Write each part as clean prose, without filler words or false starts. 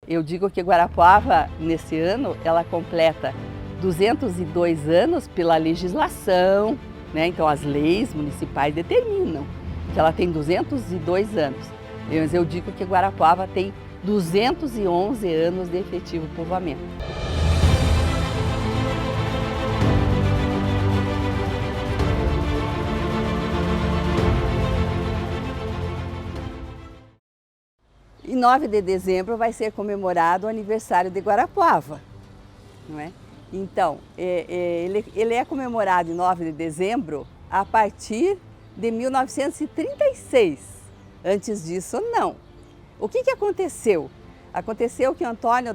Eu digo que Guarapuava, nesse ano, ela completa 202 anos pela legislação, né? Então as leis municipais determinam que ela tem 202 anos. Mas eu digo que Guarapuava tem 211 anos de efetivo povoamento. Em 9 de dezembro vai ser comemorado o aniversário de Guarapuava, não é? Então, ele é comemorado em 9 de dezembro a partir de 1936. Antes disso, não. O que aconteceu? Aconteceu que Antônio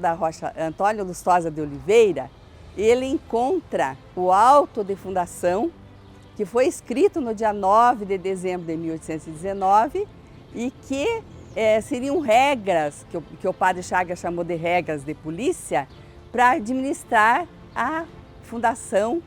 Lustosa de Oliveira, ele encontra o auto de fundação, que foi escrito no dia 9 de dezembro de 1819 e que seriam regras, que o padre Chagas chamou de regras de polícia, para administrar a fundação,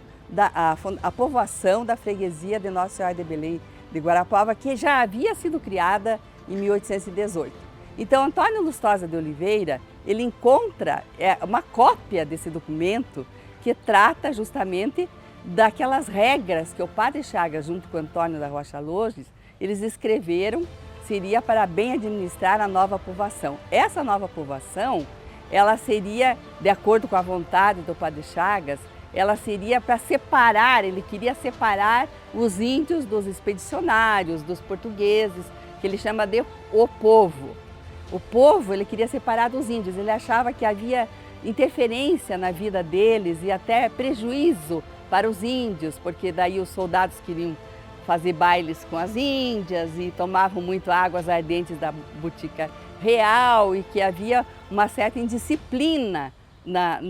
a povoação da freguesia de Nossa Senhora de Belém de Guarapuava, que já havia sido criada em 1818. Então, Antônio Lustosa de Oliveira, ele encontra uma cópia desse documento que trata justamente daquelas regras que o padre Chagas, junto com Antônio da Rocha Loures, eles escreveram, seria para bem administrar a nova povoação. Essa nova povoação, ela seria, de acordo com a vontade do padre Chagas, ela seria para separar, ele queria separar os índios dos expedicionários, dos portugueses, que ele chama de o povo. O povo, ele queria separar dos índios, ele achava que havia interferência na vida deles e até prejuízo para os índios, porque daí os soldados queriam fazer bailes com as índias e tomavam muito águas ardentes da botica real e que havia uma certa indisciplina na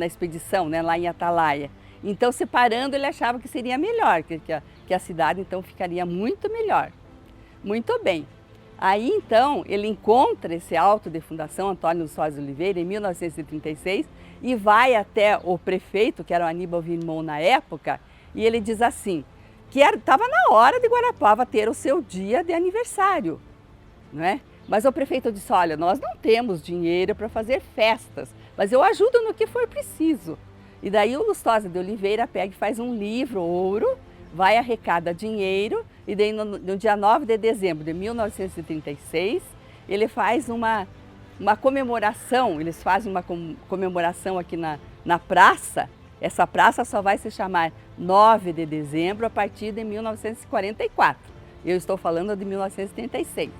expedição, né, lá em Atalaia. Então, separando, ele achava que seria melhor, que a cidade então ficaria muito melhor. Muito bem. Aí então ele encontra esse auto de fundação, Antônio Lustosa de Oliveira, em 1936, e vai até o prefeito, que era o Aníbal Vilmon na época, e ele diz assim, que estava na hora de Guarapuava ter o seu dia de aniversário, não é? Mas o prefeito disse, olha, nós não temos dinheiro para fazer festas, mas eu ajudo no que for preciso. E daí o Lustosa de Oliveira pega e faz um livro, ouro, vai arrecada dinheiro, e daí no dia 9 de dezembro de 1936, ele faz uma comemoração, eles fazem uma comemoração aqui na praça. Essa praça só vai se chamar 9 de dezembro a partir de 1944. Eu estou falando de 1936.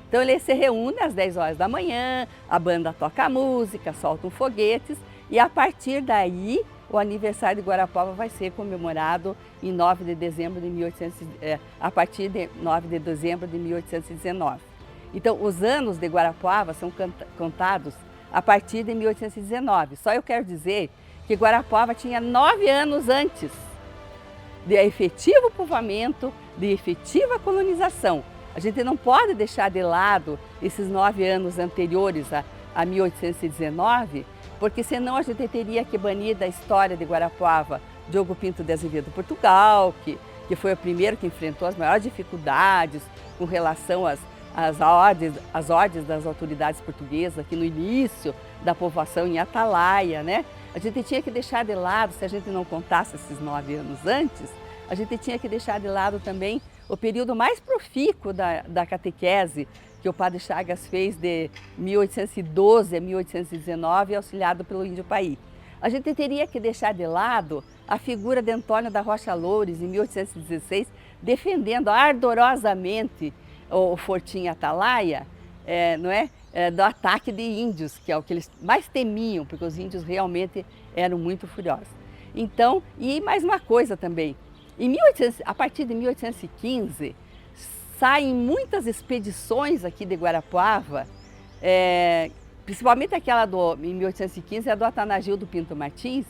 Então ele se reúne às 10 horas da manhã, a banda toca música, soltam foguetes e a partir daí o aniversário de Guarapuava vai ser comemorado em 9 de dezembro de a partir de 9 de dezembro de 1819. Então os anos de Guarapuava são contados a partir de 1819. Só eu quero dizer que Guarapuava tinha 9 anos antes de efetivo povoamento, de efetiva colonização. A gente não pode deixar de lado esses 9 anos anteriores a 1819, porque senão a gente teria que banir da história de Guarapuava Diogo Pinto de Azevedo Portugal, que foi o primeiro que enfrentou as maiores dificuldades com relação às ordens das autoridades portuguesas aqui no início da povoação em Atalaia, né? A gente tinha que deixar de lado, se a gente não contasse esses 9 anos antes, a gente tinha que deixar de lado também o período mais profícuo da catequese que o padre Chagas fez de 1812 a 1819, auxiliado pelo Índio Paí. A gente teria que deixar de lado a figura de Antônio da Rocha Loures, em 1816, defendendo ardorosamente o Fortim Atalaia, do ataque de índios, que é o que eles mais temiam, porque os índios realmente eram muito furiosos. Então, e mais uma coisa também, a partir de 1815, saem muitas expedições aqui de Guarapuava, principalmente aquela em 1815, a do Atanagildo Pinto Martins.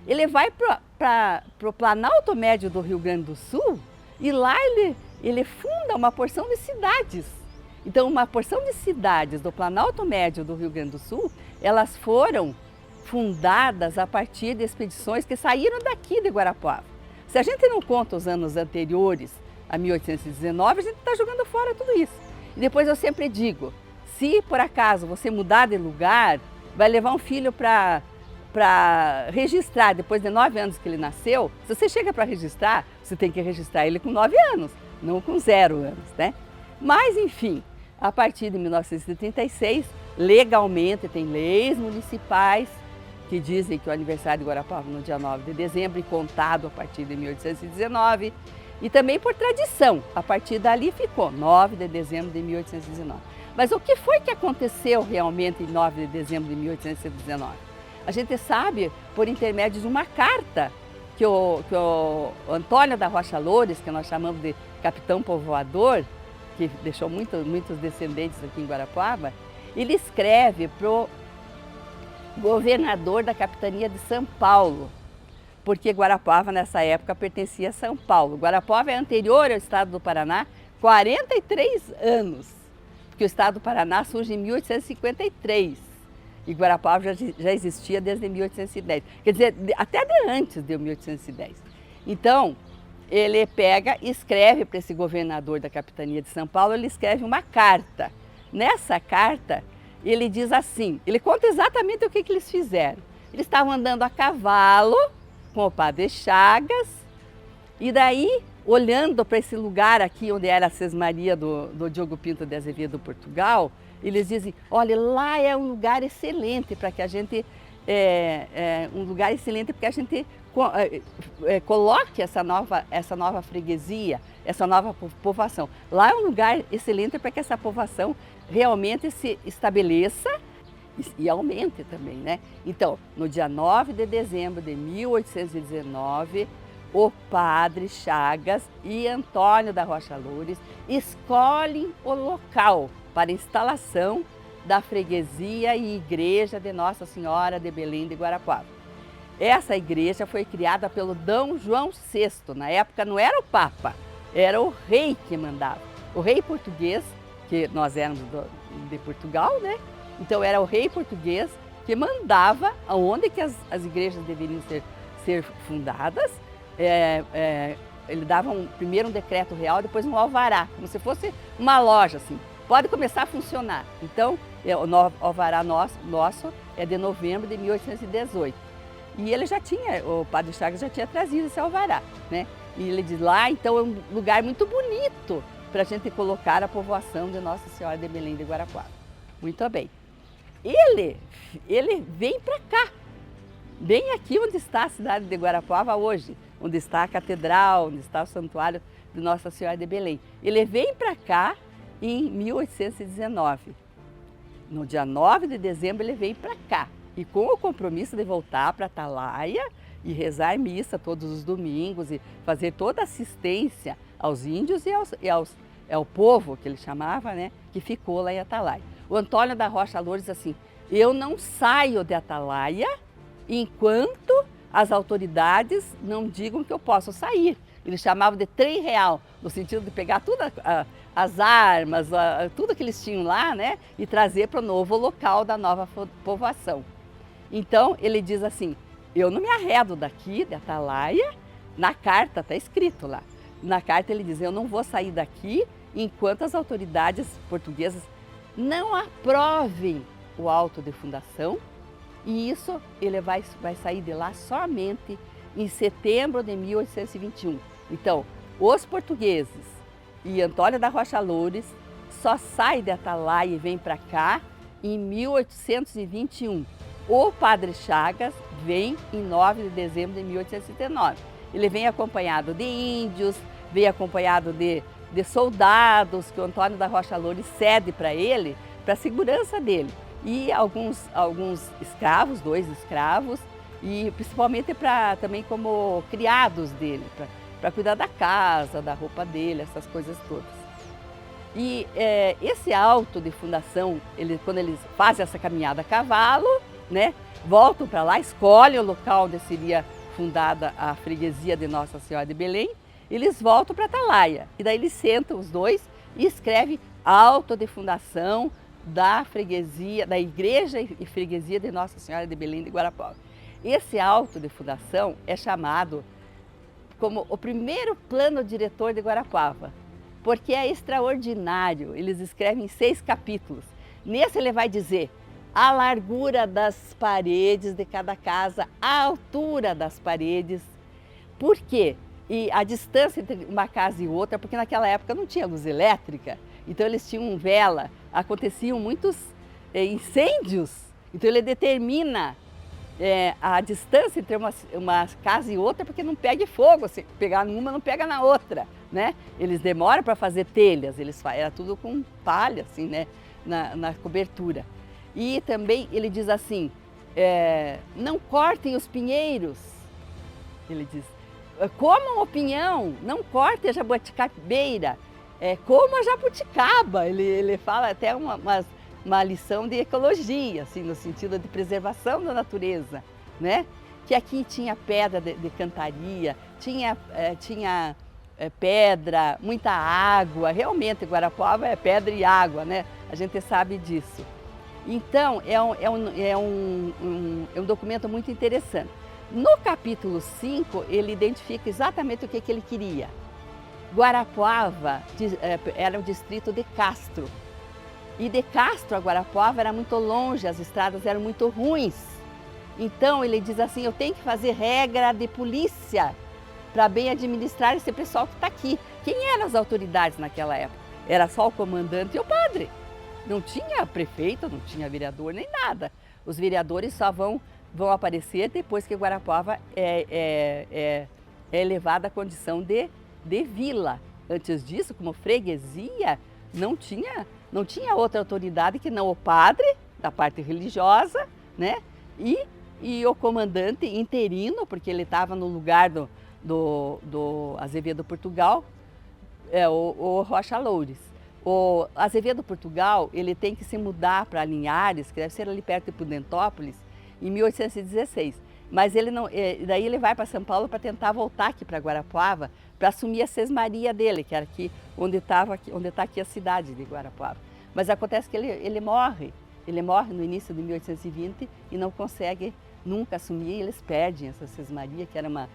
Ele vai para o Planalto Médio do Rio Grande do Sul e lá ele funda uma porção de cidades. Então, uma porção de cidades do Planalto Médio do Rio Grande do Sul, elas foram fundadas a partir de expedições que saíram daqui de Guarapuava. Se a gente não conta os anos anteriores a 1819, a gente está jogando fora tudo isso. E depois eu sempre digo, se por acaso você mudar de lugar, vai levar um filho para registrar, depois de 9 anos que ele nasceu, se você chega para registrar, você tem que registrar ele com 9 anos, não com 0 anos, né? Mas, enfim, a partir de 1936, legalmente tem leis municipais que dizem que o aniversário de Guarapuava no dia 9 de dezembro e contado a partir de 1819, e também por tradição, a partir dali ficou 9 de dezembro de 1819. Mas o que foi que aconteceu realmente em 9 de dezembro de 1819? A gente sabe por intermédio de uma carta que o Antônio da Rocha Loures, que nós chamamos de capitão povoador, que deixou muitos descendentes aqui em Guarapuava, ele escreve para o governador da capitania de São Paulo, porque Guarapuava nessa época pertencia a São Paulo. Guarapuava é anterior ao estado do Paraná, 43 anos, porque o estado do Paraná surge em 1853 e Guarapuava já existia desde 1810, quer dizer, até antes de 1810. Então, ele pega e escreve para esse governador da capitania de São Paulo, ele escreve uma carta. Nessa carta, ele diz assim, ele conta exatamente o que eles fizeram. Eles estavam andando a cavalo com o padre Chagas, e daí, olhando para esse lugar aqui onde era a Sesmaria do Diogo Pinto de Azevedo, Portugal, eles dizem, olha, lá é um lugar excelente para que a gente, um lugar excelente porque a gente coloque essa nova freguesia, essa nova povoação. Lá é um lugar excelente para que essa povoação realmente se estabeleça e aumente também, né? Então, no dia 9 de dezembro de 1819, o padre Chagas e Antônio da Rocha Loures escolhem o local para a instalação da freguesia e igreja de Nossa Senhora de Belém de Guarapuava. Essa igreja foi criada pelo D. João VI, na época não era o Papa, era o rei que mandava. O rei português, que nós éramos de Portugal, né? Então era o rei português que mandava aonde que as igrejas deveriam ser fundadas. Ele dava primeiro um decreto real, depois um alvará, como se fosse uma loja, assim. Pode começar a funcionar. Então, o alvará nosso é de novembro de 1818. E ele o padre Chagas já tinha trazido esse alvará, né? E ele diz lá, então é um lugar muito bonito para a gente colocar a povoação de Nossa Senhora de Belém de Guarapuava. Muito bem. Ele vem para cá, bem aqui onde está a cidade de Guarapuava hoje, onde está a catedral, onde está o santuário de Nossa Senhora de Belém. Ele vem para cá em 1819. No dia 9 de dezembro ele vem para cá. E com o compromisso de voltar para Atalaia e rezar missa todos os domingos e fazer toda a assistência aos índios e ao povo, que ele chamava, né, que ficou lá em Atalaia. O Antônio da Rocha Loures diz assim, eu não saio de Atalaia enquanto as autoridades não digam que eu posso sair. Ele chamava de trem real, no sentido de pegar todas as armas, tudo que eles tinham lá, né, e trazer para o novo local da nova povoação. Então, ele diz assim, eu não me arredo daqui, de Atalaia, na carta, está escrito lá. Na carta ele diz, eu não vou sair daqui enquanto as autoridades portuguesas não aprovem o auto de fundação, e isso ele vai sair de lá somente em setembro de 1821. Então, os portugueses e Antônio da Rocha Loures só saem de Atalaia e vêm para cá em 1821. O padre Chagas vem em 9 de dezembro de 1879. Ele vem acompanhado de índios, vem acompanhado de soldados que o Antônio da Rocha Loures cede para ele, para a segurança dele. E alguns escravos, 2 escravos, e principalmente também como criados dele, para cuidar da casa, da roupa dele, essas coisas todas. E esse auto de fundação, quando eles fazem essa caminhada a cavalo, né, voltam para lá, escolhem o local onde seria fundada a freguesia de Nossa Senhora de Belém, eles voltam para Atalaia. E daí eles sentam os dois e escrevem auto de fundação da freguesia, da igreja e freguesia de Nossa Senhora de Belém de Guarapuava. Esse auto de fundação é chamado como o primeiro plano diretor de Guarapuava, porque é extraordinário. Eles escrevem em 6 capítulos. Nesse ele vai dizer a largura das paredes de cada casa, a altura das paredes. Por quê? E a distância entre uma casa e outra, porque naquela época não tinha luz elétrica, então eles tinham vela, aconteciam muitos incêndios, então ele determina a distância entre uma casa e outra, porque não pegue fogo, se pegar numa não pega na outra, né? Eles demoram para fazer telhas, era tudo com palha, assim, né? Na cobertura. E também ele diz assim, não cortem os pinheiros, ele diz, comam o pinhão, não cortem a jabuticabeira, como a jabuticaba. Ele fala até uma lição de ecologia, assim, no sentido de preservação da natureza, né? Que aqui tinha pedra de cantaria, tinha pedra, muita água, realmente Guarapuava é pedra e água, né? A gente sabe disso. Então, é um documento muito interessante. No capítulo 5, ele identifica exatamente o que ele queria. Guarapuava era o distrito de Castro. E de Castro a Guarapuava era muito longe, as estradas eram muito ruins. Então, ele diz assim, eu tenho que fazer regra de polícia para bem administrar esse pessoal que está aqui. Quem eram as autoridades naquela época? Era só o comandante e o padre. Não tinha prefeito, não tinha vereador, nem nada. Os vereadores só vão aparecer depois que Guarapuava é elevada à condição de vila. Antes disso, como freguesia, não tinha outra autoridade que não o padre, da parte religiosa, né? E o comandante interino, porque ele estava no lugar do Azevedo Portugal, o Rocha Loures. O Azevedo Portugal, ele tem que se mudar para Linhares, que deve ser ali perto de Prudentópolis, em 1816. Mas ele não, daí ele vai para São Paulo para tentar voltar aqui para Guarapuava, para assumir a sesmaria dele, que era aqui onde está aqui a cidade de Guarapuava. Mas acontece que ele morre no início de 1820 e não consegue nunca assumir, eles perdem essa sesmaria, que era uma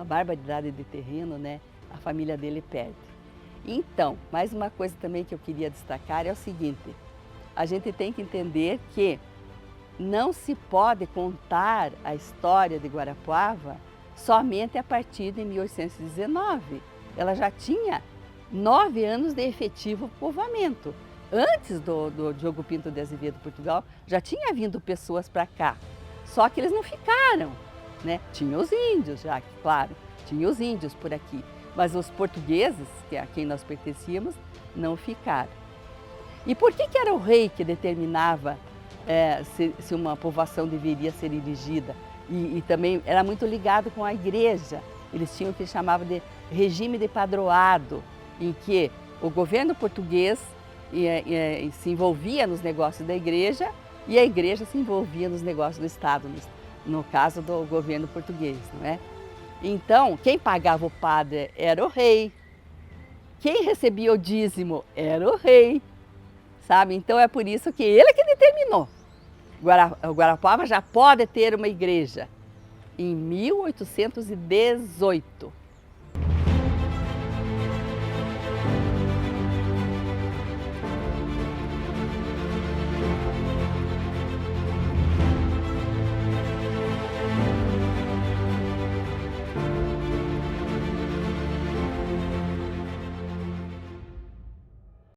barbaridade de terreno, né? A família dele perde. Então, mais uma coisa também que eu queria destacar é o seguinte, a gente tem que entender que não se pode contar a história de Guarapuava somente a partir de 1819. Ela já tinha 9 anos de efetivo povoamento. Antes do Diogo Pinto de Azevedo Portugal, já tinha vindo pessoas para cá, só que eles não ficaram, né? Tinha os índios já, claro, tinha os índios por aqui. Mas os portugueses, que é a quem nós pertencíamos, não ficaram. E por que era o rei que determinava se uma povoação deveria ser erigida? E também era muito ligado com a igreja. Eles tinham o que chamavam de regime de padroado, em que o governo português se envolvia nos negócios da igreja e a igreja se envolvia nos negócios do Estado, no caso do governo português, não é? Então, quem pagava o padre era o rei, quem recebia o dízimo era o rei, sabe? Então é por isso que ele que determinou. Guarapuava já pode ter uma igreja em 1818.